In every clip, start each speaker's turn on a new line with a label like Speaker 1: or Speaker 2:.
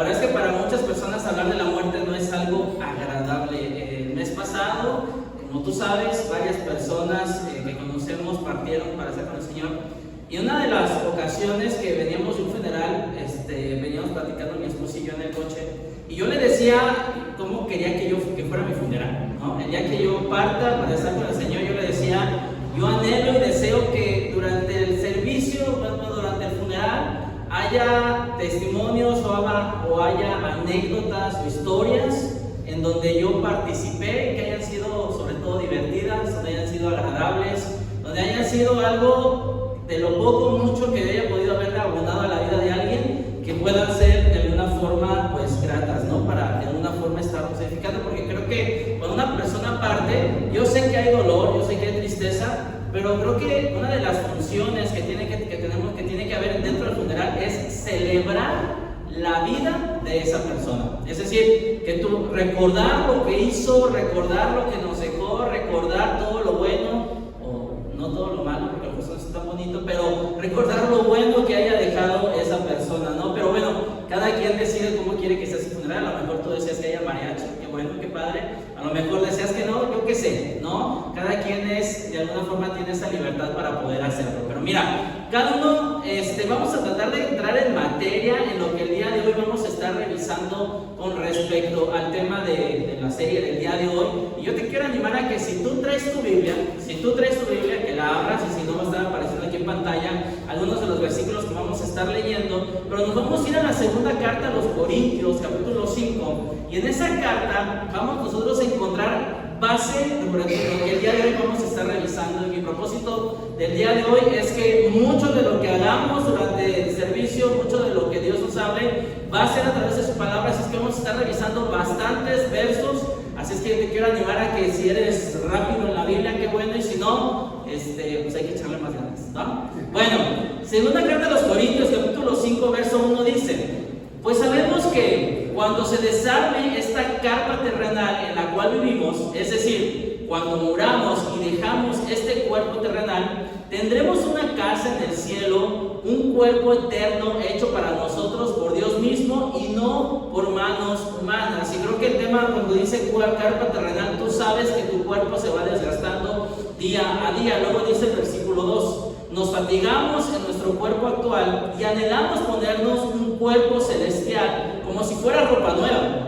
Speaker 1: verdad es que para muchas personas hablar de la muerte no es algo agradable. El mes pasado, como tú sabes, varias personas que conocemos partieron para estar con el Señor. Y una de las ocasiones que veníamos de un funeral, veníamos platicando mi esposo y yo en el coche, y yo le decía cómo quería que fuera mi funeral, ¿no? El día que yo parta para estar con el Señor, yo le decía, yo anhelo y deseo que durante el servicio, durante el funeral, haya testimonios o haya anécdotas o historias en donde yo participé, que hayan sido sobre todo divertidas, donde hayan sido agradables, donde hayan sido algo de lo poco o mucho que haya podido haber abonado a la vida de alguien, que puedan ser de alguna forma pues gratas, ¿no? Para de alguna forma estarnos edificando, porque creo que cuando una persona parte, yo sé que hay dolor, yo sé que hay tristeza, pero creo que una de las funciones que tiene que haber dentro del funeral es celebrar la vida de esa persona. Es decir, que tú recordar lo que hizo, recordar lo que nos dejó, recordar todo lo bueno, o no todo lo malo, porque a lo mejor no es tan bonito, pero recordar lo bueno que haya dejado esa persona, ¿no? Pero bueno, cada quien decide cómo quiere que sea su funeral. A lo mejor tú deseas que haya mariachi, qué bueno, qué padre. A lo mejor deseas que no, yo qué sé, ¿no? Cada quien de alguna forma tiene esa libertad para poder hacerlo. Pero mira, cada uno, vamos a tratar de entrar en materia en lo que el día de hoy vamos a estar revisando con respecto al tema de la serie del día de hoy. Y yo te quiero animar a que si tú traes tu Biblia, que la abras, y si no va a estar apareciendo aquí en pantalla algunos de los versículos que vamos a estar leyendo, pero nos vamos a ir a la segunda carta a los Corintios, capítulo 5, y en esa carta vamos nosotros a encontrar base de lo que el día de hoy vamos a estar revisando. Y mi propósito del día de hoy es que mucho de lo que hagamos durante el servicio, mucho de lo que Dios nos hable, va a ser a través de su palabra. Así es que vamos a estar revisando bastantes versos. Así es que te quiero animar a que si eres rápido en la Biblia, qué bueno, y si no, pues hay que echarle más ganas, ¿no? Bueno, segunda carta de los Corintios, capítulo 5, verso 1 dice: pues sabemos que cuando se desarme esta carpa terrenal en la cual vivimos, es decir, cuando muramos y dejamos este cuerpo terrenal, tendremos una casa en el cielo, un cuerpo eterno hecho para nosotros por Dios mismo y no por manos humanas. Y creo que el tema cuando dice carpa terrenal, tú sabes que tu cuerpo se va desgastando día a día. Luego dice el versículo 2: nos fatigamos en nuestro cuerpo actual y anhelamos ponernos un cuerpo celestial como si fuera ropa nueva.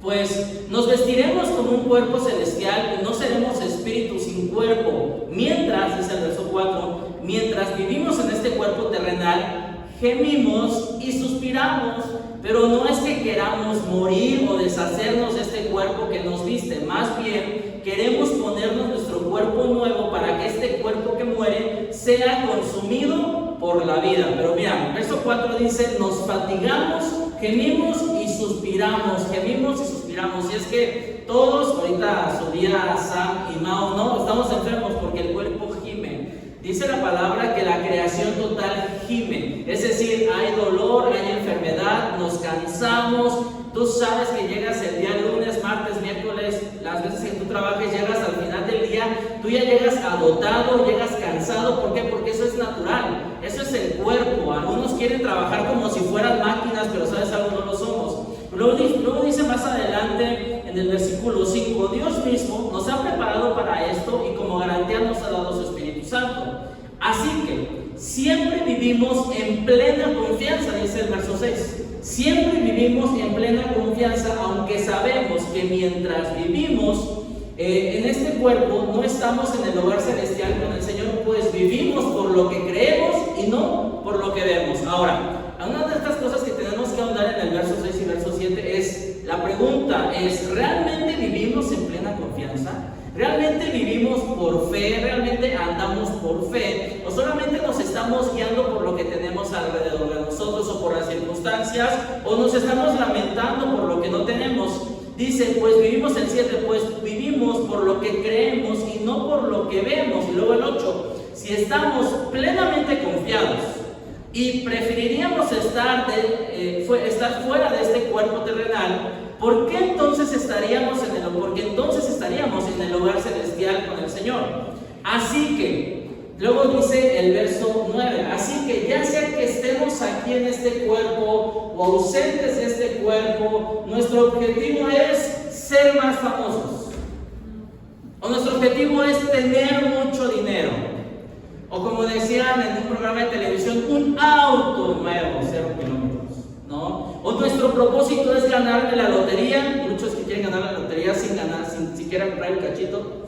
Speaker 1: Pues nos vestiremos con un cuerpo celestial y no seremos espíritus sin cuerpo. Mientras, dice el verso 4, mientras vivimos en este cuerpo terrenal, gemimos y suspiramos, pero no es que queramos morir o deshacernos de este cuerpo que nos viste, más bien queremos ponernos nuestro cuerpo nuevo para que este cuerpo que muere sea consumido por la vida. Pero mira, verso 4 dice: nos fatigamos, gemimos y suspiramos, y es que todos, ahorita subía Sam y Mao, no, estamos enfermos porque el cuerpo gime. Dice la palabra que la creación total gime, es decir, hay dolor, hay enfermedad, nos cansamos. Tú sabes que llegas el día lunes, martes, miércoles, las veces que tú trabajes, llegas al final del día, tú ya llegas agotado, llegas cansado. ¿Por qué? Porque eso es natural, eso es el cuerpo. Algunos quieren trabajar como si fueran máquinas, pero sabes algo, no lo somos. Luego dice más adelante en el versículo 5: Dios mismo nos ha preparado para esto y como garantía nos ha dado su Espíritu Santo. Así que siempre vivimos en plena confianza, dice el verso 6. Siempre vivimos en plena confianza, aunque sabemos que mientras vivimos en este cuerpo no estamos en el hogar celestial con el Señor, pues vivimos por lo que creemos y no por lo que vemos. Ahora, una de estas cosas que tenemos que hablar en el verso 6 y verso 7 es, la pregunta es: ¿realmente vivimos en plena confianza? ¿Realmente vivimos por fe? ¿Realmente andamos por fe? ¿O solamente nos estamos guiando por lo que tenemos alrededor de nosotros o por las circunstancias? ¿O nos estamos lamentando por lo que no tenemos? Dice, pues vivimos el 7, pues vivimos por lo que creemos y no por lo que vemos. Y luego el 8, si estamos plenamente confiados y preferiríamos estar fuera de este cuerpo terrenal, ¿por qué entonces estaríamos en el hogar celestial con el Señor? Así que, luego dice el verso 9, así que ya sea que estemos aquí en este cuerpo o ausentes de este cuerpo, nuestro objetivo es ser más famosos. O nuestro objetivo es tener mucho dinero. O como decían en un programa de televisión, un auto nuevo, 0 kilómetros, ¿no? O nuestro propósito es ganarme la lotería. Muchos que quieren ganar la lotería sin ganar, sin siquiera comprar el cachito.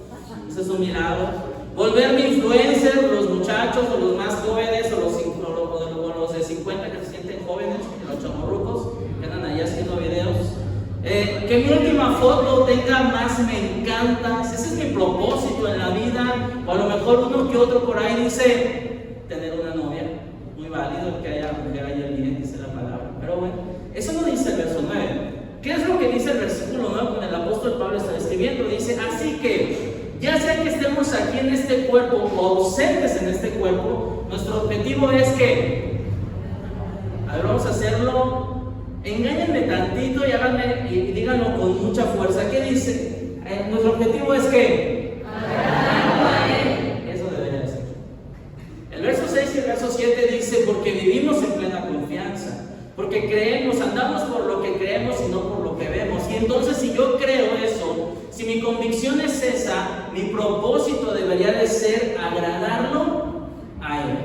Speaker 1: Eso es un milagro. Volverme influencer, los muchachos, o los más jóvenes, o los de 50 que se sienten jóvenes, los chamorrucos, que andan ahí haciendo videos. Que mi última foto tenga más me encantas. Ese es mi propósito en la vida. O a lo mejor uno que otro por ahí dice tener una novia. Muy válido que haya mujer ahí alguien, dice la palabra. Pero bueno, eso no dice el verso 9. ¿Qué es lo que dice el versículo 9 cuando el apóstol Pablo está escribiendo? Dice, así que ya sea que estemos aquí en este cuerpo o ausentes en este cuerpo, nuestro objetivo es que, a ver, vamos a hacerlo. Engáñenme tantito y díganlo con mucha fuerza. ¿Qué dice? Nuestro objetivo es que eso debería ser. El verso 6 y el verso 7 dice, porque vivimos en plena confianza, porque creemos, andamos por lo que creemos y no por lo que vemos. Y entonces si yo creo eso, si mi convicción es esa, mi propósito debería de ser agradarlo a Él.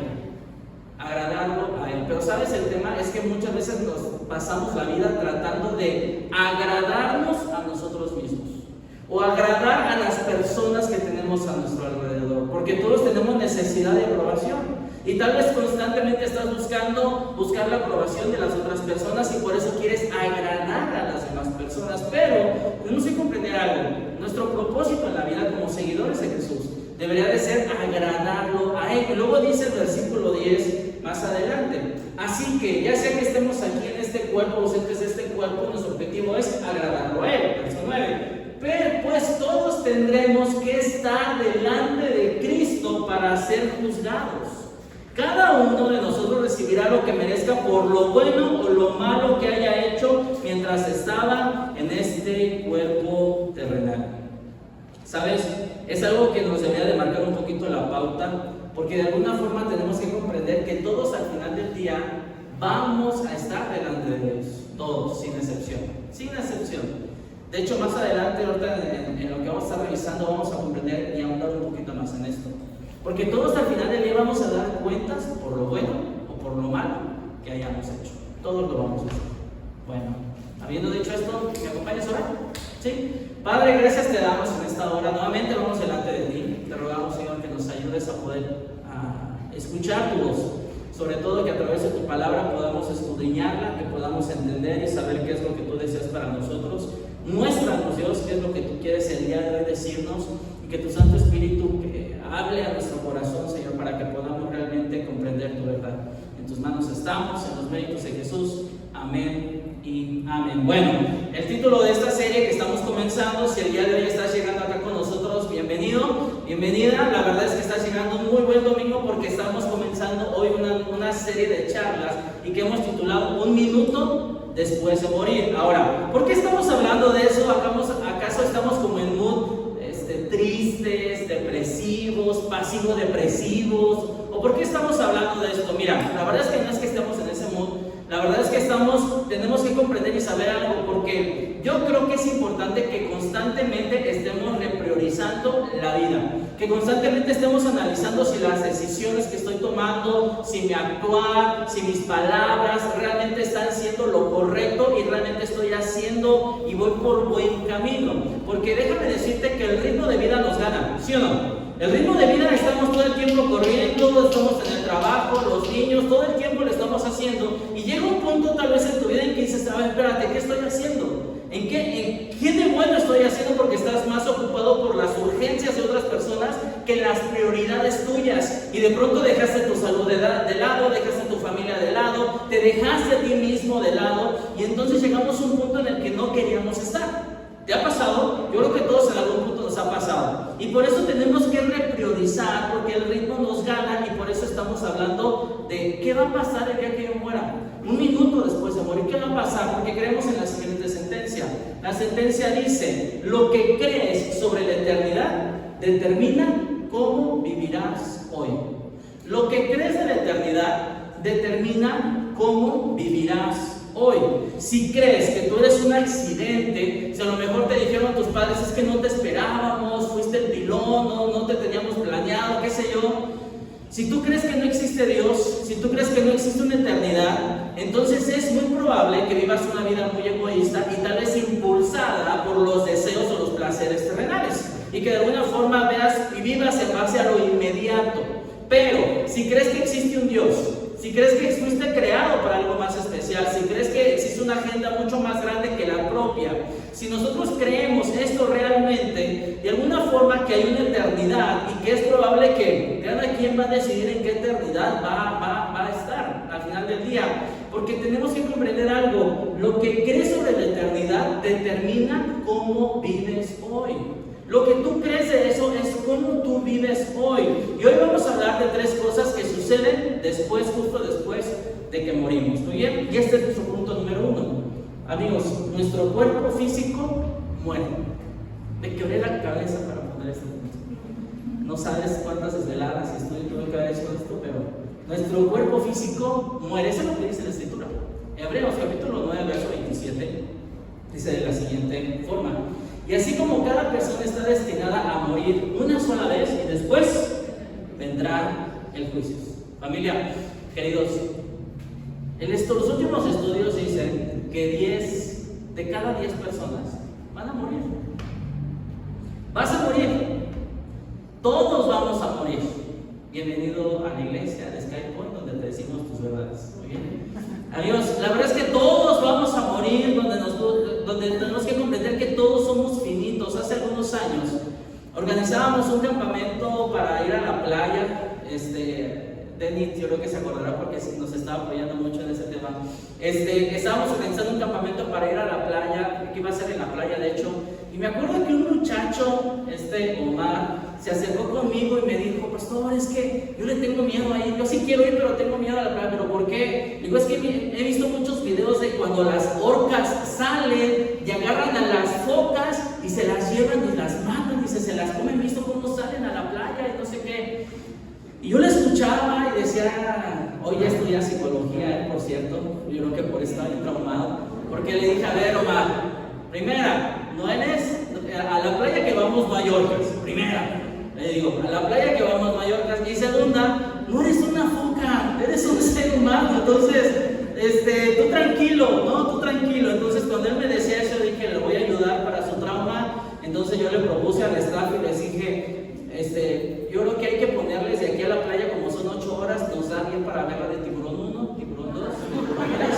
Speaker 1: Agradarlo a Él. Pero sabes, el tema es que muchas veces nos pasamos la vida tratando de agradarnos a nosotros mismos o agradar a las personas que tenemos a nuestro alrededor, porque todos tenemos necesidad de aprobación y tal vez constantemente estás buscar la aprobación de las otras personas y por eso quieres agradar a las demás personas. Pero tenemos que comprender algo: nuestro propósito en la vida como seguidores de Jesús debería de ser agradarlo a Él. Y luego dice el versículo 10 más adelante, así que ya sea que estemos aquí en este cuerpo o ausentes de este cuerpo, nuestro objetivo es agradarlo a Él. Verso 9, pero pues todos tendremos que estar delante de Cristo para ser juzgados. Cada uno de nosotros recibirá lo que merezca por lo bueno o lo malo que haya hecho mientras estaba en este cuerpo terrenal. ¿Sabes? Es algo que nos debería de marcar un poquito la pauta, porque de alguna forma tenemos que comprender que todos al final del día vamos a estar delante de Dios, todos, sin excepción, sin excepción. De hecho, más adelante, ahorita en lo que vamos a estar revisando, vamos a comprender y ahondar un poquito más en esto, porque todos al final del día vamos a dar cuentas por lo bueno o por lo malo que hayamos hecho. Todos lo vamos a hacer. Bueno, habiendo dicho esto, ¿me acompañas ahora? ¿Sí? Padre, gracias te damos en esta hora. Nuevamente vamos delante de ti. Te rogamos, Señor, que nos ayudes a poder escuchar tu voz. Sobre todo que a través de tu palabra podamos escudriñarla, que podamos entender y saber qué es lo que tú deseas para nosotros. Muéstranos, Dios, qué es lo que tú quieres el día de hoy decirnos, y que tu Santo Espíritu hable a nuestro corazón, Señor, para que podamos realmente comprender tu verdad. En tus manos estamos, en los méritos de Jesús. Amén y amén. Bueno, el título de esta serie que estamos comenzando, si el día de hoy estás llegando acá con nosotros, bienvenido, bienvenida. La verdad es que estás llegando un muy buen domingo, porque estamos comenzando hoy una serie de charlas y que hemos titulado Un minuto después de morir. Ahora, ¿por qué estamos hablando de eso? ¿Acaso estamos como en mood tristes, depresivos, pasivo-depresivos? ¿O por qué estamos hablando de esto? Mira, la verdad es que no es que estemos en ese mood. La verdad es que tenemos que comprender y saber algo, porque yo creo que es importante que constantemente estemos repriorizando la vida, que constantemente estemos analizando si las decisiones que estoy tomando, si mi actuar, si mis palabras realmente están siendo lo correcto y realmente estoy haciendo y voy por buen camino. Porque déjame decirte que el ritmo de vida nos gana, ¿sí o no? El ritmo de vida, estamos todo el tiempo corriendo, estamos en el trabajo, los niños, todo el tiempo lo estamos haciendo, y llega un punto tal vez en tu vida en que dices, a ver, espérate, ¿qué estoy haciendo? ¿En qué de bueno estoy haciendo? Porque estás más ocupado por las urgencias de otras personas que las prioridades tuyas, y de pronto dejaste tu salud de lado, dejaste tu familia de lado, te dejaste a ti mismo de lado, y entonces llegamos a un punto en el que no queríamos estar. ¿Te ha pasado? Yo creo que todos en algún punto nos ha pasado. Y por eso tenemos que repriorizar, porque el ritmo nos gana, y por eso estamos hablando de qué va a pasar el día que yo muera. Un minuto después de morir, ¿qué va a pasar? Porque creemos en la siguiente sentencia. La sentencia dice, lo que crees sobre la eternidad determina cómo vivirás hoy. Lo que crees de la eternidad determina cómo vivirás hoy. Si crees que tú eres un accidente, si a lo mejor te dijeron tus padres, es que no te esperábamos, fuiste el pilón, no te teníamos planeado, qué sé yo. Si tú crees que no existe Dios, si tú crees que no existe una eternidad, entonces es muy probable que vivas una vida muy egoísta y tal vez impulsada por los deseos o los placeres terrenales, y que de alguna forma veas y vivas en base a lo inmediato. Pero si crees que existe un Dios, si crees que fuiste creado para algo más especial, si crees que existe una agenda mucho más grande que la propia, si nosotros creemos esto realmente, de alguna forma que hay una eternidad y que es probable que cada quien va a decidir en qué eternidad va a estar al final del día, porque tenemos que comprender algo: lo que crees sobre la eternidad determina cómo vives hoy. Lo que tú crees de eso es cómo tú vives hoy. Y hoy vamos a hablar de 3 cosas que suceden después, justo después de que morimos. ¿Muy bien? Y este es nuestro punto número 1. Amigos, nuestro cuerpo físico muere. Me quebré la cabeza para poner este punto. No sabes cuántas desveladas tuve que haber hecho esto, pero nuestro cuerpo físico muere. Eso es lo que dice la Escritura. Hebreos capítulo 9, verso 27, dice de la siguiente forma: y así como cada persona está destinada a morir una sola vez y después vendrá el juicio. Familia, queridos, los últimos estudios dicen que 10 de cada 10 personas van a morir. Vas a morir. Todos vamos a morir. Bienvenido a la iglesia de SkyPoint, donde te decimos tus verdades. Muy bien. Amigos, la verdad es que todos vamos a morir, donde tenemos que comprender que todos somos finitos. Hace algunos años organizábamos un campamento para ir a la playa. Denny, yo creo que se acordará porque nos estaba apoyando mucho en ese tema. Estábamos organizando un campamento para ir a la playa, que iba a ser en la playa de hecho, y me acuerdo que un muchacho, Omar, se acercó conmigo y me dijo: pastor, es que yo le tengo miedo a ir, yo sí quiero ir, pero tengo miedo a la playa. ¿Pero por qué? Digo, es que he visto muchos videos de cuando las orcas salen y agarran a las focas y se las llevan y las matan y se las comen. He visto cómo salen a la playa y no sé qué. Y yo le escuchaba y decía, hoy ya estudia psicología, por cierto, yo creo que por eso estaba bien traumado, porque le dije: a ver, Omar, primera, no eres, a la playa que vamos no hay orcas, primera, le digo, a la playa que vamos no hay orcas, y segunda, no eres una foca, eres un ser humano, entonces, tú tranquilo, ¿no? Tú tranquilo. Entonces cuando él me decía eso, dije, le voy a ayudar para su trauma. Entonces yo le propuse al staff y les dije, yo creo que hay que ponerles de aquí a la playa, como son 8 horas, nos da bien para verla de tiburón 1, tiburón 2, tiburón 3,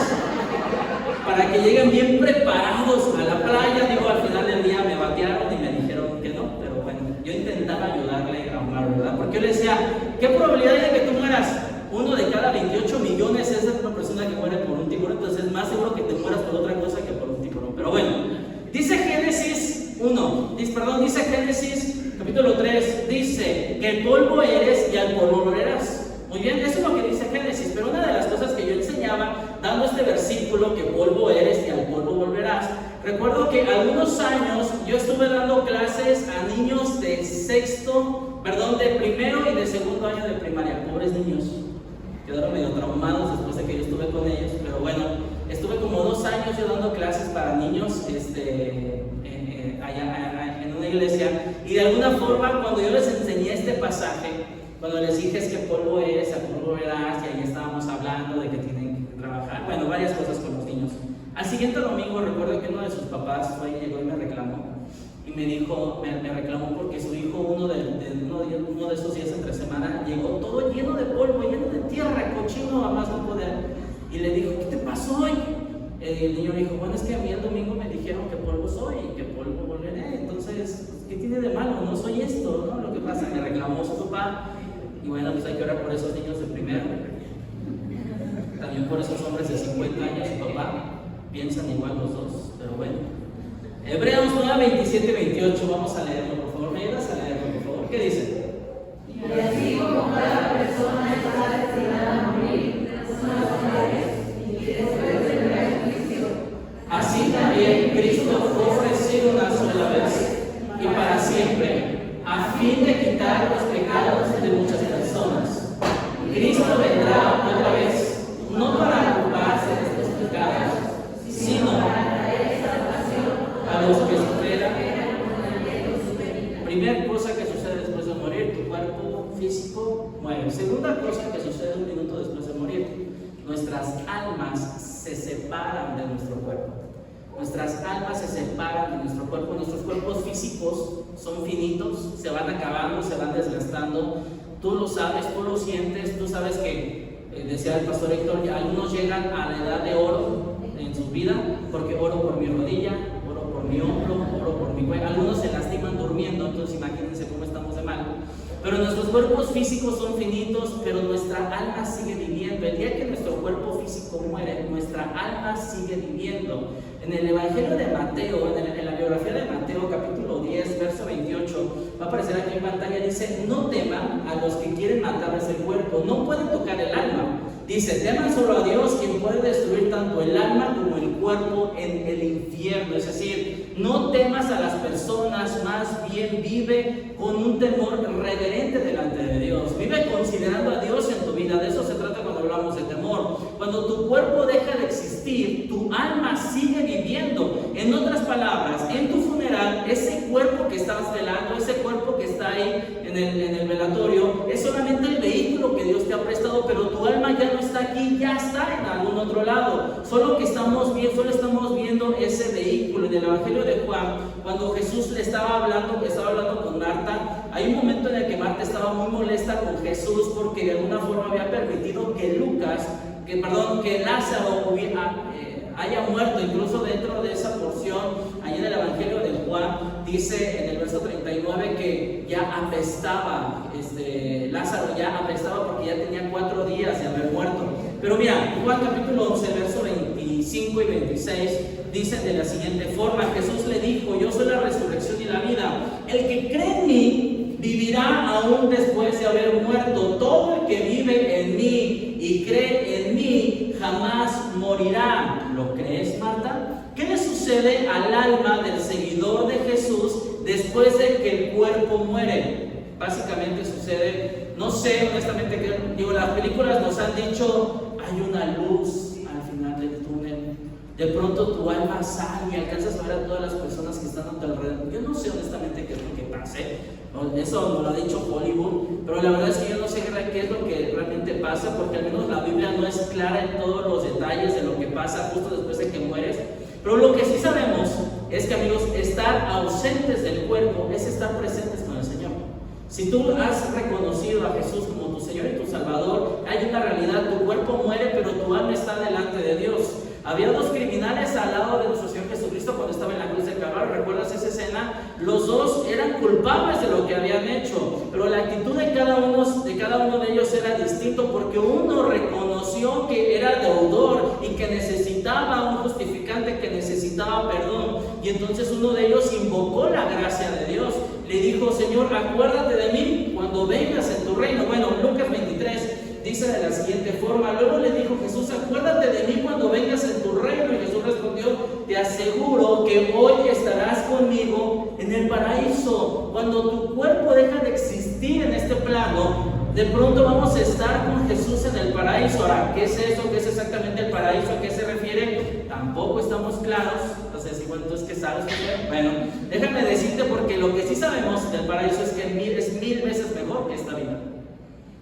Speaker 1: para que lleguen bien preparados a la playa. Digo, al final del día me batearon y me dijeron que no, pero bueno, yo intentaba ayudarle a Omar, ¿verdad? Porque yo le decía, ¿qué probabilidad hay de que tú mueras? 1 de cada 28 millones es una persona que muere por un tiburón, entonces es más seguro que te mueras por otra cosa que por un tiburón. Pero bueno, dice Génesis capítulo 3, dice que el polvo eres y al polvo volverás. Muy bien, eso es lo que dice Génesis. Pero una de las cosas que yo enseñaba dando este versículo, que polvo eres y al polvo volverás, recuerdo que algunos años yo estuve dando clases a niños de primero y de segundo año de primaria. Pobres niños, quedaron medio traumados después de que yo estuve con ellos, pero bueno, estuve como 2 años yo dando clases para niños allá en una iglesia, y de alguna forma cuando yo les enseñé este pasaje, cuando les dije es que polvo eres, al polvo verás, y ahí estábamos hablando de que tienen que trabajar, bueno, varias cosas con los niños. Al siguiente domingo recuerdo que uno de sus papás llegó y me reclamó, y me dijo, me reclamó porque su hijo uno de esos días entre semana llegó todo lleno de polvo, lleno de tierra, cochino a más no poder, y le dijo, ¿qué te pasó hoy? El niño dijo, bueno, es que a mí el domingo me dijeron que polvo soy y que polvo volveré, entonces, ¿qué tiene de malo? No soy esto, ¿no? Lo que pasa, me reclamó su papá, y bueno, pues hay que orar por esos niños de primero, también por esos hombres de 50 años, su papá, piensan igual los dos, pero bueno. Hebreos 9, 27, 28, vamos a leerlo, por favor, ¿me ayudas a leerlo, por favor? ¿Qué dice?
Speaker 2: Y así como cada persona está destinada a morir una sola vez, y después vendrá el juicio,
Speaker 1: así también Cristo fue ofrecido una sola vez y para siempre, a fin de quitar los pecados de muchas personas. Cristo vendrá otra vez, no para ocuparse de estos pecados, a los que esperan. Primera cosa que sucede después de morir, tu cuerpo físico muere. Segunda cosa que sucede un minuto después de morir, nuestras almas se separan de nuestro cuerpo. Nuestras almas se separan de nuestro cuerpo. Nuestros cuerpos físicos son finitos, se van acabando, se van desgastando. Tú lo sabes, tú lo sientes, tú sabes que, decía el pastor Héctor, algunos llegan a la edad de oro en su vida, porque oro por mi rodilla, oro por mi hombro, oro por mi cuello. Algunos se lastiman durmiendo, entonces imagínense cómo estamos de mal. Pero nuestros cuerpos físicos son finitos, pero nuestra alma sigue viviendo. El día que nuestro cuerpo físico muere, nuestra alma sigue viviendo. En el Evangelio de Mateo, en la biografía de Mateo, capítulo 10, verso 28, va a aparecer aquí en pantalla, dice: no teman a los que quieren matarles el cuerpo, no pueden tocar el alma. Dice: teman solo a Dios, quien puede destruir tanto el alma como el cuerpo en el infierno. Es decir, no temas a las personas, más bien vive con un temor reverente delante de Dios. Vive considerando a Dios en tu vida. De eso se trata cuando hablamos de temor. Cuando tu cuerpo deja de existir, tu alma sigue viviendo. En otras palabras, en tu funeral, ese cuerpo que estás velando, ese cuerpo que está ahí en el velatorio, es solamente el vehículo que Dios te ha prestado, pero tu alma ya no está aquí, ya está en algún otro lado. Solo estamos viendo ese vehículo. En el Evangelio de Juan, cuando Jesús le estaba hablando con Marta, hay un momento en el que Marta estaba muy molesta con Jesús porque de alguna forma había permitido que Lázaro haya muerto. Incluso dentro de esa porción, ahí en el Evangelio de Juan, dice en el verso 39 que ya apestaba, Lázaro ya apestaba porque ya tenía 4 días de haber muerto. Pero mira, Juan capítulo 11, verso 25 y 26, dicen de la siguiente forma: Jesús le dijo: yo soy la resurrección y la vida. El que cree en mí vivirá aún después de haber muerto. Todo el que vive en mí y cree en mí jamás morirá. ¿Lo crees, Marta? ¿Qué le sucede al alma del seguidor de Jesús después de que el cuerpo muere? Básicamente sucede, no sé honestamente, las películas nos han dicho: hay una luz al final del túnel. De pronto tu alma sale y alcanzas a ver a todas las personas que están a tu alrededor. Yo no sé honestamente qué es lo que pase, eso no lo ha dicho Hollywood, pero la verdad es que yo no sé qué es lo que realmente pasa, porque al menos la Biblia no es clara en todos los detalles de lo que pasa justo después de que mueres. Pero lo que sí sabemos es que, amigos, estar ausentes del cuerpo es estar presentes con el Señor. Si tú has reconocido a Jesús como tu Señor y tu Salvador, hay una realidad: tu cuerpo muere, pero tu alma está delante de Dios. Había 2 criminales al lado de nuestro Señor Jesucristo cuando estaba en la cruz del Calvario. ¿Recuerdas esa escena? Los 2 eran culpables de lo que habían hecho, pero la actitud de cada uno de ellos era distinto, porque uno reconoció que era deudor y que necesitaba un justificante, que necesitaba perdón, y entonces uno de ellos invocó la gracia de Dios. Le dijo: Señor, acuérdate de mí cuando vengas en tu reino. Bueno, Lucas 23 dice de la siguiente forma: luego le dijo Jesús: acuérdate de mí cuando vengas en tu reino. Y Jesús respondió: te aseguro que hoy estarás conmigo en el paraíso. Cuando tu cuerpo deja de existir en este plano, de pronto vamos a estar con Jesús en el paraíso. Ahora, ¿qué es eso? ¿Qué es exactamente el paraíso? ¿A qué se refiere? Tampoco estamos claros. Entonces, igual, ¿tú es que sabes qué? Bueno, déjame decirte, porque lo que sí sabemos del paraíso es que es 1000 veces mejor que esta vida.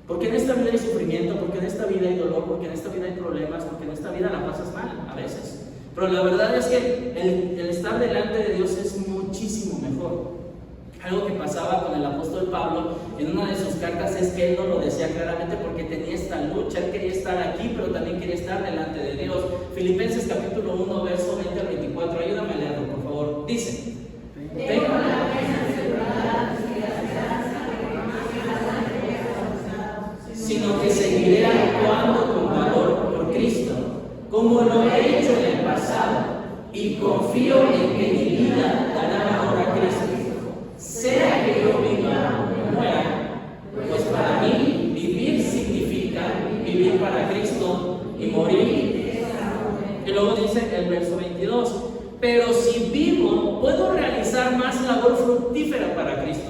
Speaker 1: Porque en esta vida hay sufrimiento, porque en esta vida hay dolor, porque en esta vida hay problemas, porque en esta vida la pasas mal a veces. Pero la verdad es que el estar delante de Dios es muchísimo mejor. Algo que pasaba con el apóstol Pablo en una de sus cartas es que él no lo decía claramente porque tenía esta lucha. Él quería estar aquí, pero también quería estar delante de Dios. Filipenses capítulo 1, verso 20 al 24. Ayúdame a leerlo, por favor. Dice: sino que seguiré actuando con valor por Cristo, como lo he hecho en el pasado, y confío en que mi vida dará honor a Cristo. Sea que yo viva o muera, pues para mí vivir significa vivir para Cristo y morir. Y luego dice el verso 22: pero si vivo, puedo realizar más labor fructífera para Cristo.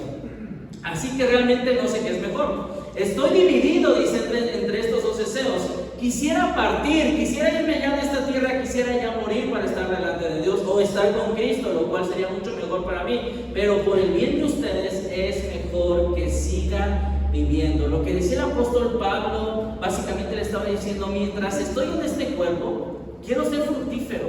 Speaker 1: Así que realmente no sé qué es mejor. Estoy dividido, dice, entre estos 2 deseos. quisiera partir, quisiera irme ya de esta tierra, quisiera ya morir para estar delante de Dios o estar con Cristo, lo cual sería mucho mejor para mí, pero por el bien de ustedes es mejor que sigan viviendo. Lo que decía el apóstol Pablo, básicamente le estaba diciendo: mientras estoy en este cuerpo, quiero ser fructífero,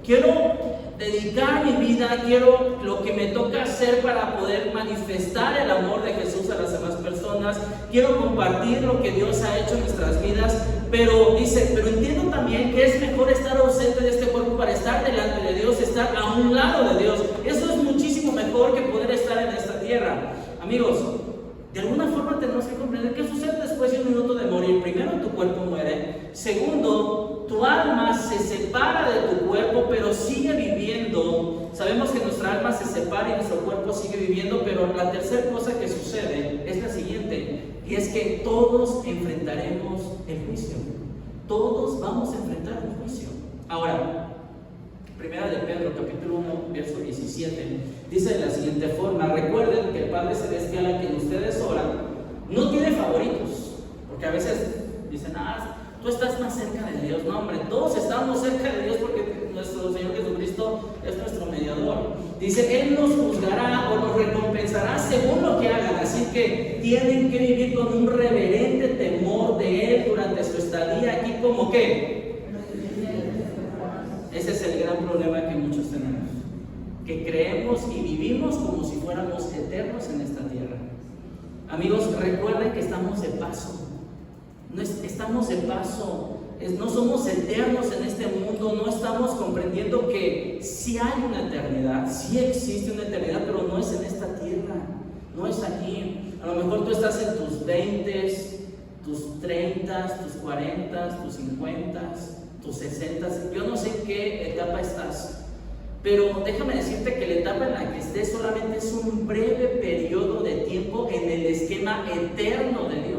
Speaker 1: quiero dedicar mi vida, quiero lo que me toca hacer para poder manifestar el amor de Jesús a las demás personas, quiero compartir lo que Dios ha hecho en nuestras vidas, pero dice, pero entiendo también que es mejor estar ausente de este cuerpo para estar delante de Dios, estar a un lado de Dios. Eso es muchísimo mejor que poder estar en esta tierra. Amigos, de alguna forma tenemos que comprender qué sucede después de un minuto de morir. Primero, tu cuerpo muere. Segundo, tu alma se separa de tu cuerpo, pero sigue viviendo. Sabemos que nuestra alma se separa y nuestro cuerpo sigue viviendo, pero la tercera cosa que sucede es la siguiente, y es que todos enfrentaremos el juicio. Todos vamos a enfrentar un juicio. Ahora, Primera de Pedro, capítulo 1, verso 17, dice de la siguiente forma: recuerden que el Padre Celestial a quien ustedes oran no tiene favoritos, porque a veces dicen, tú estás más cerca de Dios. No, hombre, todos estamos cerca de Dios porque nuestro Señor Jesucristo es nuestro mediador. Dice, Él nos juzgará o nos recompensará según lo que hagan, así que tienen que vivir con un reverente temor de Él durante su estadía aquí, como que ese es el gran problema que muchos tenemos, que creemos y vivimos como si fuéramos eternos en esta tierra. Amigos, recuerden que estamos de paso. No estamos de paso, no somos eternos en este mundo, no estamos comprendiendo que sí hay una eternidad, sí existe una eternidad, pero no es en esta tierra, no es aquí. A lo mejor tú estás en tus 20, tus 30, tus 40, tus 50, tus 60, yo no sé en qué etapa estás, pero déjame decirte que la etapa en la que estés solamente es un breve periodo de tiempo en el esquema eterno de Dios.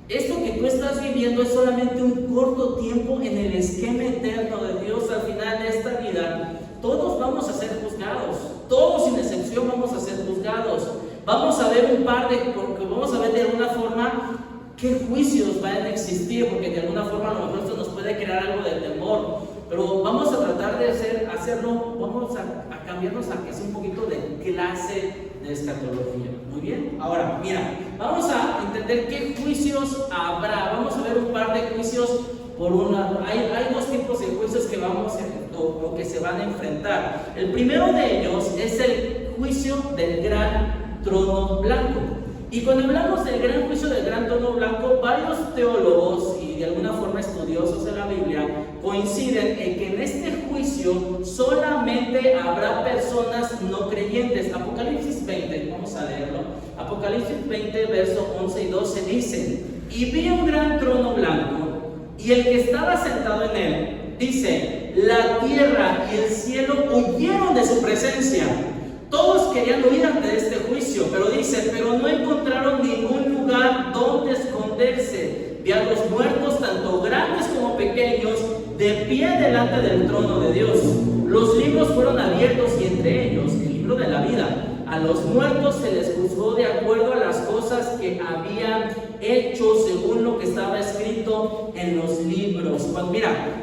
Speaker 1: Esto que tú estás viviendo es solamente un corto tiempo en el esquema eterno de Dios. Al final de esta vida, todos vamos a ser juzgados, todos sin excepción vamos a ser juzgados. Vamos a ver porque vamos a ver de alguna forma qué juicios van a existir, porque de alguna forma a lo mejor esto nos puede crear algo de temor, pero vamos a tratar de hacerlo, vamos a cambiarnos a que sea un poquito de clase de escatología. Muy bien, ahora mira, vamos a entender qué juicios habrá. Vamos a ver un par de juicios hay dos tipos de juicios que o que se van a enfrentar. El primero de ellos es el juicio del gran trono blanco. Y cuando hablamos del gran juicio del gran trono blanco, varios teólogos y de alguna forma estudiosos de la Biblia coinciden en que en este juicio solamente habrá personas no creyentes. Apocalipsis 20, vamos a leerlo. Apocalipsis 20, verso 11 y 12 dice: y vi un gran trono blanco, y el que estaba sentado en él, dice, la tierra y el cielo huyeron de su presencia. Todos querían huir ante este juicio, pero dice, pero no encontraron ningún lugar donde esconderse. Vi a los muertos, tanto grandes como pequeños, de pie delante del trono de Dios. Los libros fueron abiertos y entre ellos el libro de la vida. A los muertos se les juzgó de acuerdo a las cosas que habían hecho según lo que estaba escrito en los libros.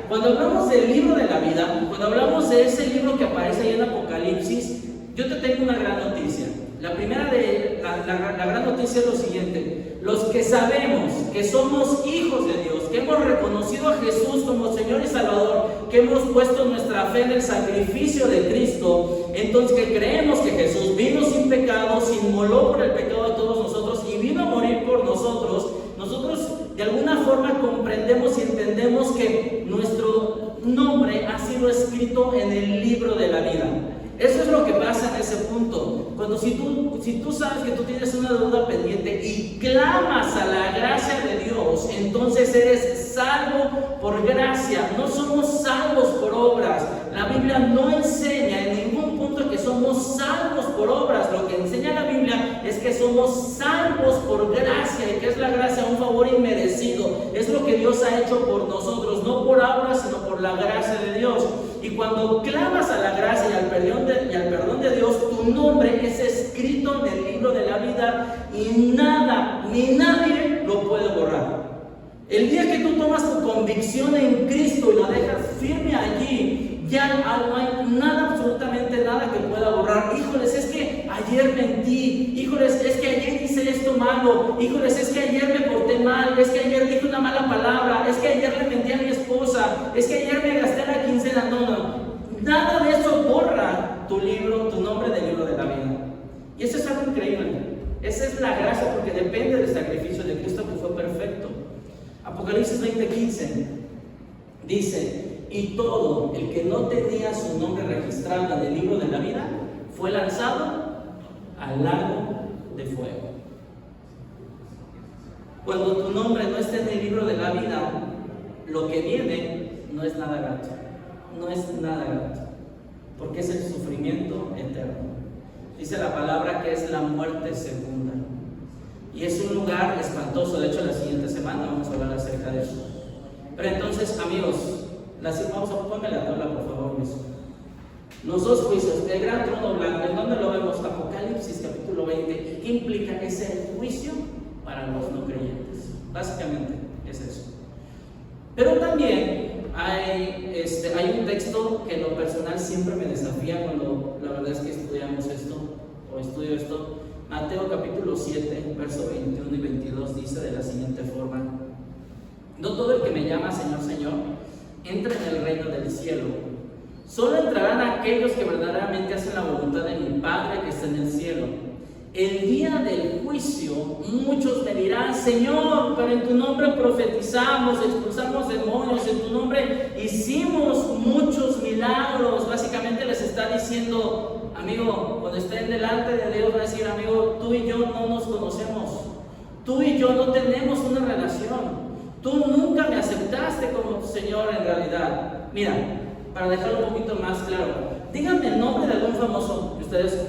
Speaker 1: Cuando hablamos del libro de la vida, cuando hablamos de ese libro que aparece ahí en Apocalipsis, yo te tengo una gran noticia. La gran noticia es lo siguiente: los que sabemos que somos hijos de Dios, que hemos reconocido a Jesús como Señor y Salvador, que hemos puesto nuestra fe en el sacrificio de Cristo, entonces que creemos que Jesús vino sin pecado, se inmoló por el pecado de todos nosotros y vino a morir por nosotros, nosotros de alguna forma comprendemos y entendemos que nuestro nombre ha sido escrito en el libro de la vida. Eso es lo que pasa en ese punto. Cuando si tú sabes que tú tienes una deuda pendiente y clamas a la gracia de Dios, entonces eres salvo por gracia. No somos salvos por obras. La Biblia no enseña en ningún punto que somos salvos por obras. Lo que enseña la Biblia es que somos salvos por gracia. ¿Y qué es la gracia? Un favor inmerecido. Es lo que Dios ha hecho por nosotros, no por obras, sino por la gracia de Dios. Y cuando clamas a la gracia y al perdón de Dios, tu nombre es escrito en el libro de la vida y nada ni nadie lo puede borrar. El día que tú tomas tu convicción en Cristo y la dejas firme allí, ya no hay nada, absolutamente nada que pueda borrar. Híjoles, es que ayer mentí. Híjoles, es que ayer hice esto malo. Híjoles, es que ayer me porté mal. Es que ayer dije una mala palabra. Es que ayer le mentí a mi esposa. Es que ayer me gasté la quincena. No. Nada de eso borra tu libro, tu nombre del libro de la vida. Y eso es algo increíble. Esa es la gracia, porque depende del sacrificio de Cristo que fue perfecto. Apocalipsis 20:15 dice: y todo el que no tenía su nombre registrado en el libro de la vida fue lanzado al lago de fuego. Cuando tu nombre no esté en el libro de la vida, lo que viene no es nada grato. No es nada grato, porque es el sufrimiento eterno. Dice la palabra que es la muerte segunda. Y es un lugar espantoso. De hecho, la siguiente semana vamos a hablar acerca de eso. Pero entonces, amigos, vamos a ponerle la tabla, por favor, Luis. Los dos juicios, el gran trono blanco, ¿en dónde lo vemos? Apocalipsis capítulo 20. ¿Qué implica? Es el juicio para los no creyentes. Básicamente es eso. Pero también hay un texto que en lo personal siempre me desafía cuando la verdad es que estudiamos esto, o estudio esto. Mateo capítulo 7, verso 21 y 22 dice de la siguiente forma: no todo el que me llama Señor, Señor, entra en el reino del cielo. Solo entrarán aquellos que verdaderamente hacen la voluntad de mi Padre que está en el cielo. El día del juicio muchos me dirán: Señor, pero en tu nombre profetizamos, expulsamos demonios, en tu nombre hicimos muchos milagros. Básicamente les está diciendo: amigo, cuando estén delante de Dios, va a decir: amigo, tú y yo no nos conocemos, tú y yo no tenemos una relación, tú nunca me aceptaste como tu Señor en realidad. Mira, para dejarlo un poquito más claro, díganme el nombre de algún famoso que ustedes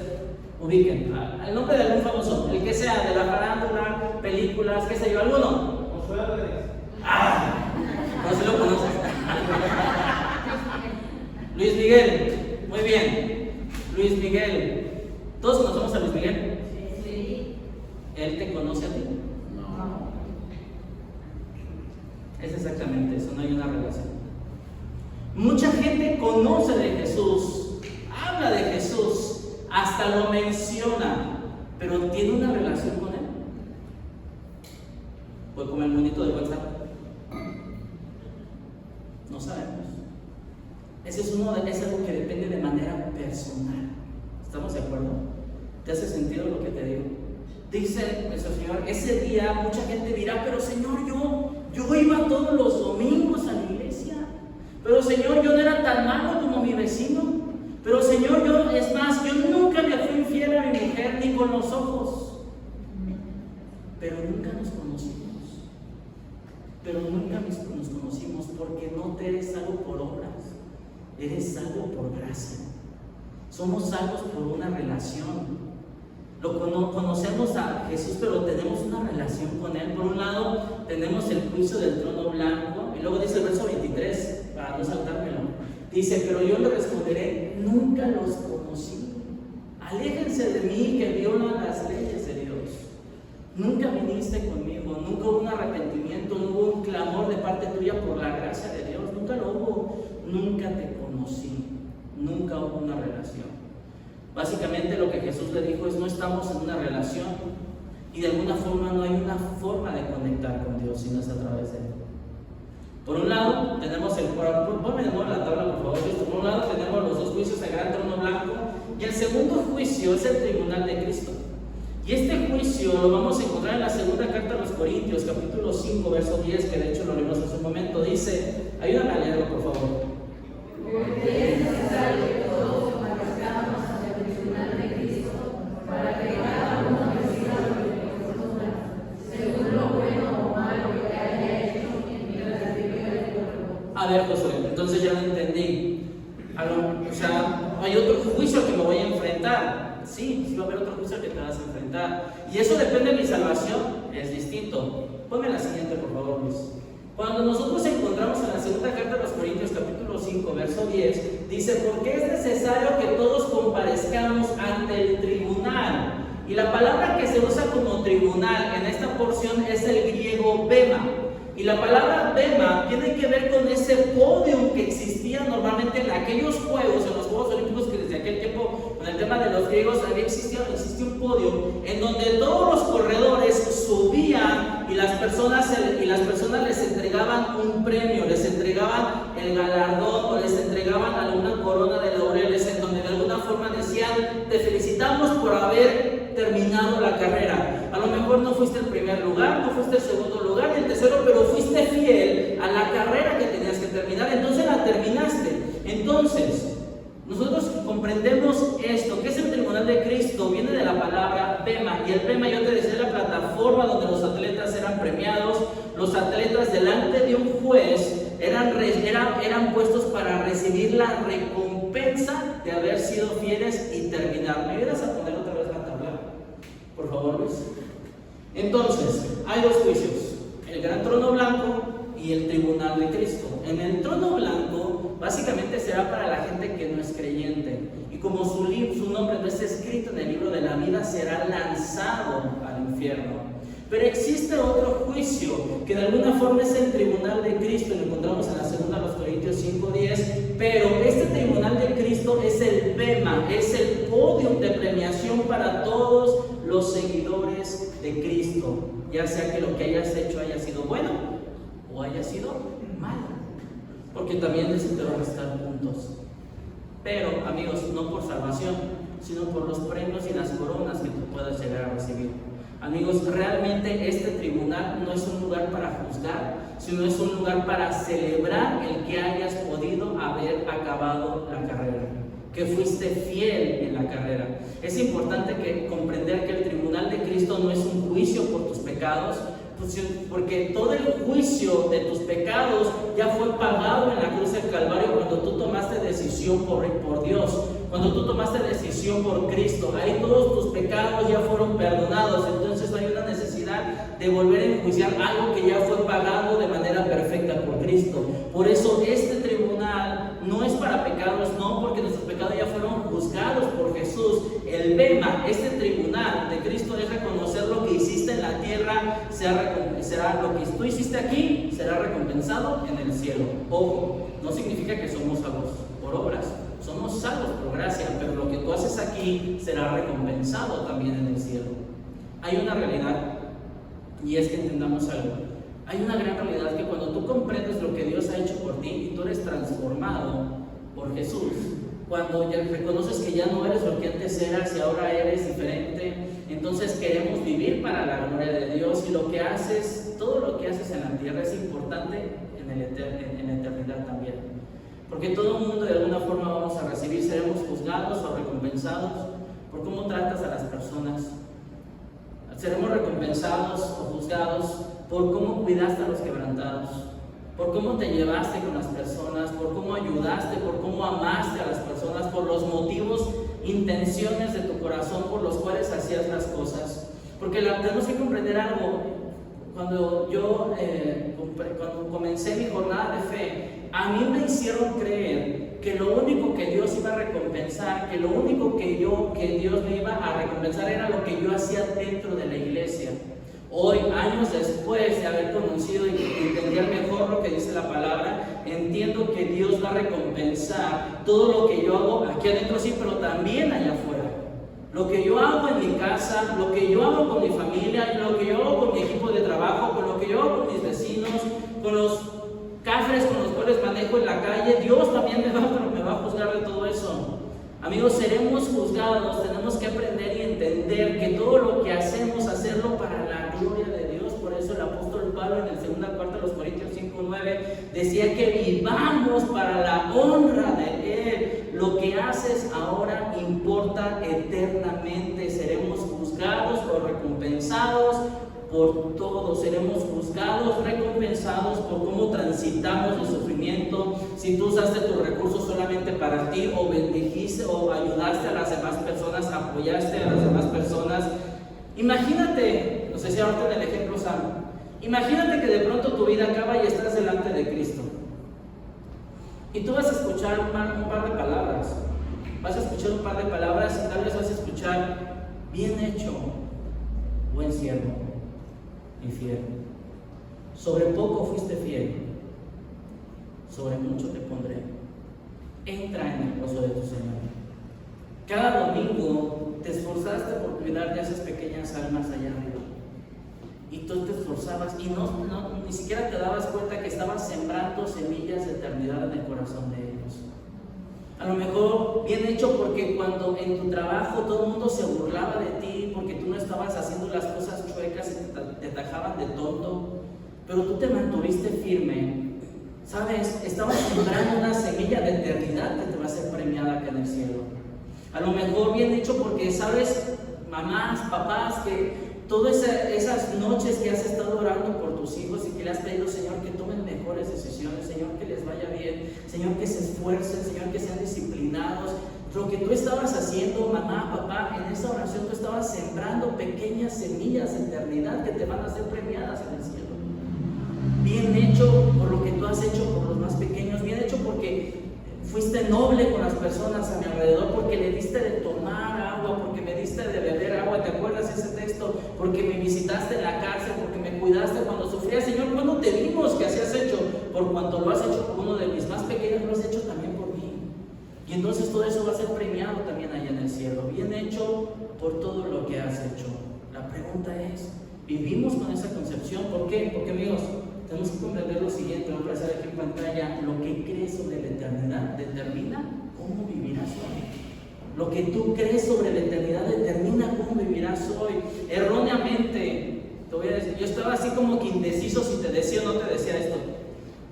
Speaker 1: ubiquen, el nombre de algún famoso, el que sea, de la farándula, películas, qué sé yo, alguno. No se lo conoces. Luis Miguel, muy bien. Luis Miguel, ¿todos conocemos a Luis Miguel?
Speaker 2: Sí.
Speaker 1: ¿Él te conoce a ti?
Speaker 2: No.
Speaker 1: Es exactamente eso, no hay una relación. Mucha gente conoce de Jesús, habla de Jesús, hasta lo menciona, pero ¿tiene una relación con Él? Pues como el monito de WhatsApp. No sabemos. Ese es algo que depende de manera personal. ¿Estamos de acuerdo? ¿Te hace sentido lo que te digo? Dice nuestro Señor, ese día mucha gente dirá: pero Señor, yo iba todos los domingos a la iglesia. Pero Señor, yo no era tan malo como mi vecino. Pero Señor, yo nunca le fui infiel a mi mujer ni con los ojos. Pero nunca nos conocimos. Nos conocimos porque no te eres salvo por obras, eres salvo por gracia. Somos salvos por una relación. Conocemos a Jesús, pero tenemos una relación con Él. Por un lado, tenemos el juicio del trono blanco, y luego dice el verso 23, para no saltármelo. Dice: pero yo le responderé: nunca los conocí. Aléjense de mí, que violan las leyes de Dios. Nunca viniste conmigo, nunca hubo un arrepentimiento, no hubo un clamor de parte tuya por la gracia de Dios. Nunca lo hubo. Nunca te conocí. Nunca hubo una relación. Básicamente lo que Jesús le dijo es: no estamos en una relación, y de alguna forma no hay una forma de conectar con Dios si no es a través de Él. Por un lado tenemos ponme de nuevo la tabla, por favor. Por un lado tenemos los dos juicios, el gran trono blanco, y el segundo juicio es el tribunal de Cristo. Y este juicio lo vamos a encontrar en la segunda carta a los Corintios, capítulo 5, verso 10, que de hecho lo leímos hace un momento. Dice, ayúdame a leerlo, por favor.
Speaker 2: Porque es necesario que todos comparezcamos ante el tribunal de Cristo, para que cada uno reciba lo que le corresponda, según lo bueno o malo que haya hecho mientras vivió el cuerpo.
Speaker 1: A ver, Josué, entonces ya lo entendí. Hay otro juicio que me voy a enfrentar. Sí, va a haber otro juicio que te vas a enfrentar. Y eso depende de mi salvación, es distinto. Ponme la siguiente, por favor, Luis. Cuando nosotros encontramos en la segunda carta a los Corintios, capítulo 5, verso 10, dice: porque es necesario que todos comparezcamos ante el tribunal. Y la palabra que se usa como tribunal en esta porción es el griego bema. Y la palabra bema tiene que ver con ese podio que existía normalmente en aquellos juegos, en los Juegos Olímpicos, que desde aquel tiempo, con el tema de los griegos, existía un podio en donde todos los corredores subían y las personas les entregaban un premio, les entregaban el galardón o les entregaban alguna corona de laureles, en donde de alguna forma decían: te felicitamos por haber terminado la carrera. A lo mejor no fuiste el primer lugar, no fuiste el segundo lugar ni el tercero, pero fuiste fiel a la carrera que tenías que terminar, entonces la terminaste. Entonces, nosotros comprendemos esto, que es el tribunal de Cristo, viene de la palabra bema, y el bema, yo te decía, es la plataforma donde los atletas eran premiados. Los atletas delante de un juez eran puestos para recibir la recompensa de haber sido fieles y terminar. ¿Me ayudas a poner otra vez la tabla, por favor, Luis? Entonces, hay dos juicios: el gran trono blanco y el tribunal de Cristo. En el trono blanco básicamente será para la gente que no es creyente, y como su nombre no está escrito en el libro de la vida, será lanzado al infierno. Pero existe otro juicio que de alguna forma es el tribunal de Cristo, y lo encontramos en la segunda de los Corintios 5:10. Pero este tribunal de Cristo es el bema, es el podio de premiación para todos los seguidores de Cristo, ya sea que lo que hayas hecho haya sido bueno o haya sido malo, porque también se te va a restar puntos. Pero, amigos, no por salvación, sino por los premios y las coronas que tú puedas llegar a recibir. Amigos, realmente este tribunal no es un lugar para juzgar, sino es un lugar para celebrar el que hayas podido haber acabado la carrera, que fuiste fiel en la carrera. Es importante comprender que el tribunal de Cristo no es un juicio por tus pecados, porque todo el juicio de tus pecados ya fue pagado en la cruz del Calvario cuando tú tomaste decisión por Dios, cuando tú tomaste decisión por Cristo. Ahí todos tus pecados ya fueron perdonados, entonces no hay una necesidad de volver a enjuiciar algo que ya fue pagado de manera perfecta por Cristo. Por eso este tribunal no es para pecados, no, porque nuestros pecados ya fueron juzgados por Jesús. El bema, este tribunal de Cristo, es reconocer lo que hiciste en la tierra, será lo que tú hiciste aquí, será recompensado en el cielo. Ojo, no significa que somos salvos por obras, somos salvos por gracia, pero lo que tú haces aquí será recompensado también en el cielo. Hay una realidad, y es que entendamos algo. Hay una gran realidad, que cuando tú comprendes lo que Dios ha hecho por ti y tú eres transformado por Jesús, cuando ya reconoces que ya no eres lo que antes eras y ahora eres diferente, entonces queremos vivir para la gloria de Dios, y lo que haces, todo lo que haces en la tierra es importante en la eternidad también, porque todo el mundo de alguna forma vamos a recibir, seremos juzgados o recompensados por cómo tratas a las personas, seremos recompensados o juzgados por cómo cuidaste a los quebrantados, por cómo te llevaste con las personas, por cómo ayudaste, por cómo amaste a las personas, por los motivos, intenciones de tu corazón por los cuales hacías las cosas. Porque tenemos que comprender algo. Cuando cuando comencé mi jornada de fe, a mí me hicieron creer que lo único que Dios iba a recompensar, que lo único que Dios me iba a recompensar era lo que yo hacía dentro de la iglesia. Hoy, años después de haber conocido y entender mejor lo que dice la palabra, entiendo que Dios va a recompensar todo lo que yo hago aquí adentro, sí, pero también allá afuera. Lo que yo hago en mi casa, lo que yo hago con mi familia, lo que yo hago con mi equipo de trabajo, con lo que yo hago con mis vecinos, con los cafres con los cuales manejo en la calle, Dios también me va a juzgar de todo eso. Amigos, seremos juzgados, tenemos que aprender y entender que todo lo que hacemos, hacerlo para la gloria de Dios. Por eso el apóstol Pablo en la segunda carta de los Corintios 5:9 decía que vivamos para la honra de Él. Lo que haces ahora importa eternamente. Seremos juzgados o recompensados por todo, seremos juzgados, recompensados por cómo transitamos el sufrimiento. Si tú usaste tus recursos solamente para ti, o bendijiste o ayudaste a las demás personas, apoyaste a las demás personas. Imagínate, no sé si ahorita en el ejemplo Sam, imagínate que de pronto tu vida acaba y estás delante de Cristo. Y tú vas a escuchar un par de palabras. Vas a escuchar un par de palabras y tal vez vas a escuchar: bien hecho, buen siervo y fiel. Sobre poco fuiste fiel, sobre mucho te pondré. Entra en el gozo de tu Señor. Cada domingo te esforzaste por cuidar de esas pequeñas almas allá arriba. Y tú te esforzabas y ni siquiera te dabas cuenta que estabas sembrando semillas de eternidad en el corazón de ellos. A lo mejor bien hecho, porque cuando en tu trabajo todo el mundo se burlaba de ti porque tú no estabas haciendo las cosas chuecas y te tajaban de tonto, pero tú te mantuviste firme. ¿Sabes? Estabas sembrando una semilla de eternidad que te va a ser premiada acá en el cielo. A lo mejor bien hecho porque, ¿sabes? Mamás, papás, que todas esas noches que has estado orando por tus hijos y que le has pedido, Señor, que tomen mejores decisiones, Señor, que les vaya bien, Señor, que se esfuercen, Señor, que sean disciplinados. Lo que tú estabas haciendo, mamá, papá, en esa oración tú estabas sembrando pequeñas semillas de eternidad que te van a ser premiadas en el cielo. Bien hecho por lo que tú has hecho por los más pequeños, bien hecho porque fuiste noble con las personas a mi alrededor, porque le diste de tomar agua, porque me diste de beber agua. ¿Te acuerdas ese texto? Porque me visitaste en la cárcel, porque me cuidaste cuando sufría. Señor, ¿cuándo te vimos que así has hecho? Por cuanto lo has hecho por uno de mis más pequeños, lo has hecho también por mí. Y entonces todo eso va a ser premiado también allá en el cielo. Bien hecho por todo lo que has hecho. La pregunta es, ¿vivimos con esa concepción? ¿Por qué? Porque, amigos, tenemos que comprender lo siguiente. Voy a pasar aquí en pantalla. Lo que crees sobre la eternidad determina cómo vivirás hoy. Lo que tú crees sobre la eternidad determina cómo vivirás hoy. Erróneamente, te voy a decir, yo estaba así como que indeciso si te decía o no te decía esto,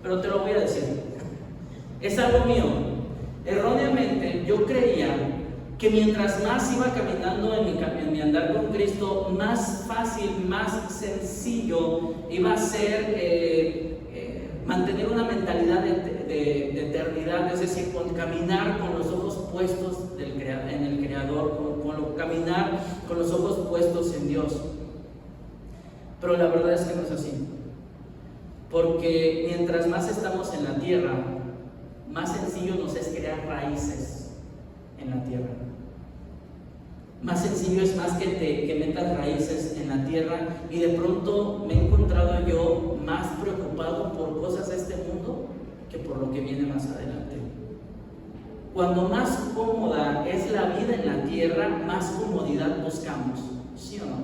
Speaker 1: pero te lo voy a decir. Es algo mío. Erróneamente, yo creía que mientras más iba caminando en mi andar con Cristo, más fácil, más sencillo iba a ser mantener una mentalidad de eternidad, es decir, caminar con los ojos puestos en el Creador, caminar con los ojos puestos en Dios. Pero la verdad es que no es así, porque mientras más estamos en la tierra, más sencillo nos es crear raíces en la tierra. Más sencillo es más que metas raíces en la tierra, y de pronto me he encontrado yo más preocupado por cosas de este mundo que por lo que viene más adelante. Cuando más cómoda es la vida en la tierra, más comodidad buscamos, ¿sí o no?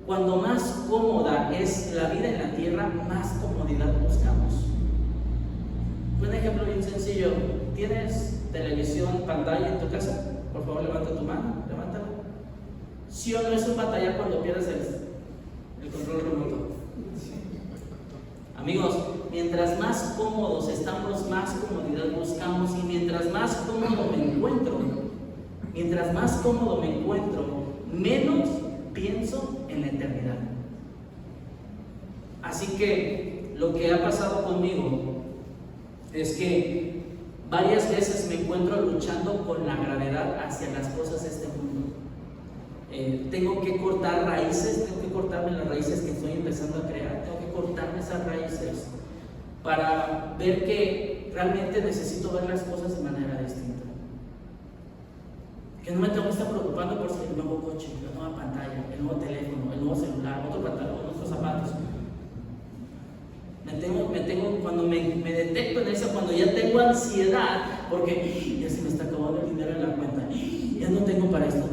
Speaker 1: Cuando más cómoda es la vida en la tierra, más comodidad buscamos. Un ejemplo bien sencillo: ¿tienes televisión, pantalla en tu casa? Por favor, levanta tu mano, levántala. ¿Sí o no es un batallar cuando pierdes el control remoto? Amigos, mientras más cómodos estamos, más comodidad buscamos, y mientras más cómodo me encuentro, menos pienso en la eternidad. Así que lo que ha pasado conmigo es que varias veces me encuentro luchando con la gravedad hacia las cosas de este mundo. Tengo que cortar raíces, tengo que cortarme las raíces que estoy empezando a crear, tengo que cortarme esas raíces para ver que realmente necesito ver las cosas de manera distinta. Que no me tengo que estar preocupando por si el nuevo coche, la nueva pantalla, el nuevo teléfono, el nuevo celular, otro pantalón, otros zapatos. Cuando me detecto en eso, cuando ya tengo ansiedad, porque ya se me está acabando el dinero en la cuenta, ya no tengo para esto.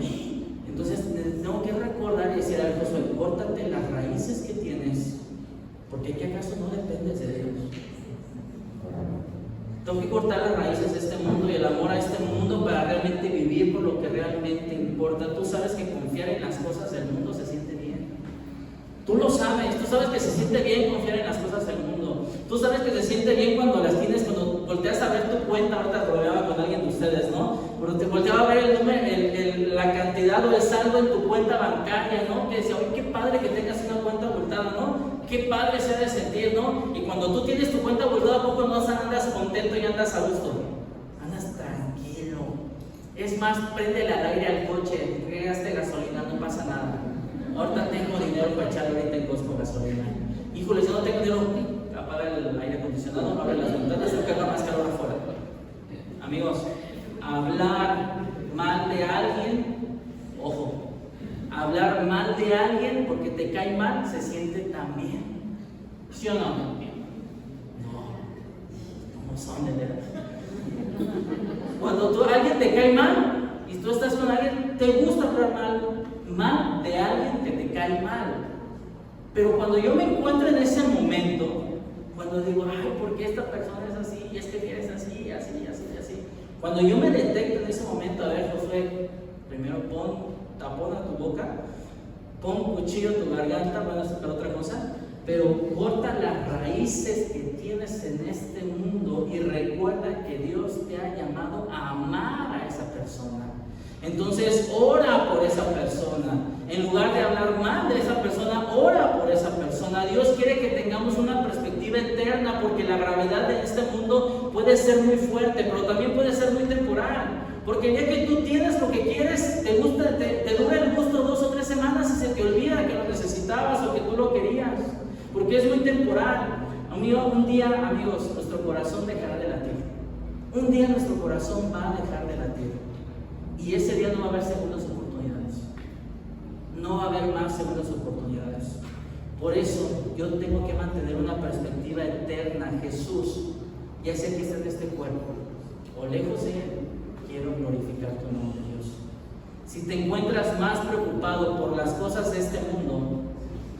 Speaker 1: Entonces tengo que recordar y decir al Josué: córtate las raíces que tienes, porque ¿qué acaso no dependes de Dios? Tengo que cortar las raíces de este mundo y el amor a este mundo para realmente vivir por lo que realmente importa. Tú sabes que confiar en las cosas del mundo se siente bien. Tú lo sabes, tú sabes que se siente bien confiar en las cosas del mundo. Tú sabes que se siente bien cuando las tienes, cuando volteas a ver tu cuenta. Ahorita rodeaba con alguien de ustedes, ¿no? Cuando te volteaba a ver el número, la cantidad o el saldo en tu cuenta bancaria, ¿no? Que decía: oye, qué padre que tengas una cuenta abultada, ¿no? Qué padre se ha de sentir, ¿no? Y cuando tú tienes tu cuenta abultada, ¿a poco no andas contento y andas a gusto? Andas tranquilo. Es más, préndele al aire al coche, regaste gasolina, no pasa nada. Ahorita tengo dinero para echar ahorita en Costco gasolina. Híjole, si no tengo dinero, apaga el aire acondicionado, abre las ventanas, se carga más calor afuera. Amigos, hablar mal de alguien, ojo, hablar mal de alguien porque te cae mal se siente tan bien. ¿Sí o no? No, ¿cómo son de verdad? Cuando alguien te cae mal y tú estás con alguien, te gusta hablar mal de alguien que te cae mal. Pero cuando yo me encuentro en ese momento, cuando digo, ay, ¿por qué esta persona es así? Y es que eres así, así, así, así. Cuando yo me detecto en ese momento, a ver, Josué, primero pon tapón a tu boca, pon cuchillo a tu garganta, bueno, eso es para otra cosa, pero corta las raíces que tienes en este mundo y recuerda que Dios te ha llamado a amar a esa persona. Entonces, ora por esa persona. En lugar de hablar mal de esa persona, ora por esa persona. Dios quiere que tengamos una perspectiva eterna, porque la gravedad de este mundo puede ser muy fuerte, pero también puede ser muy temporal. Porque el día que tú tienes lo que quieres, te dura el gusto 2 o 3 semanas y se te olvida que lo necesitabas o que tú lo querías. Porque es muy temporal. Un día, amigos, nuestro corazón dejará de latir. Un día nuestro corazón va a dejar de latir. Y ese día no va a haber segundas oportunidades. No va a haber más segundas oportunidades. Por eso yo tengo que mantener una perspectiva eterna. Jesús, ya sé que está en este cuerpo, o lejos de Él, quiero glorificar tu nombre, Dios. Si te encuentras más preocupado por las cosas de este mundo,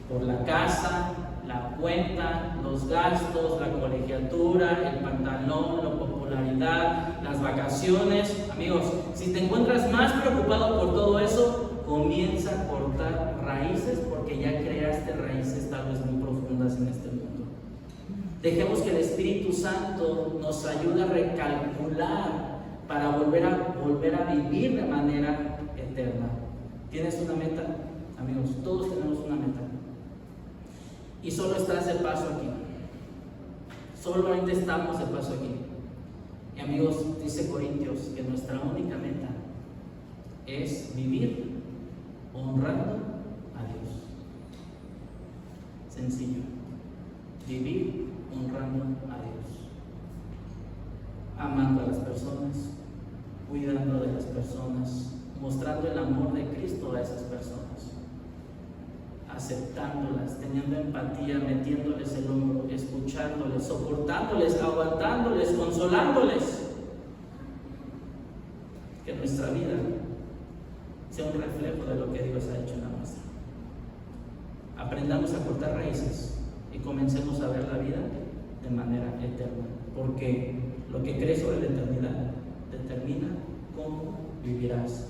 Speaker 1: por la casa, la cuenta, los gastos, la colegiatura, el pantalón, la popularidad, las vacaciones, amigos, si te encuentras más preocupado por todo eso, comienza a cortar raíces, porque ya creaste raíces tal vez muy profundas en este mundo. Dejemos que el Espíritu Santo nos ayude a recalcular para volver a vivir de manera eterna. ¿Tienes una meta? Amigos, todos tenemos una meta. Y solo estás de paso aquí. Solo ahorita estamos de paso aquí. Y amigos, dice Corintios que nuestra única meta es vivir honrando a Dios. Sencillo. Vivir honrando a Dios. Amando a las personas, cuidando de las personas, mostrando el amor de Cristo a esas personas, aceptándolas, teniendo empatía, metiéndoles el hombro, escuchándoles, soportándoles, aguantándoles, consolándoles. Que nuestra vida sea un reflejo de lo que Dios ha hecho en la nuestra. Aprendamos a cortar raíces y comencemos a ver la vida de manera eterna, porque lo que crees sobre la eternidad determina cómo vivirás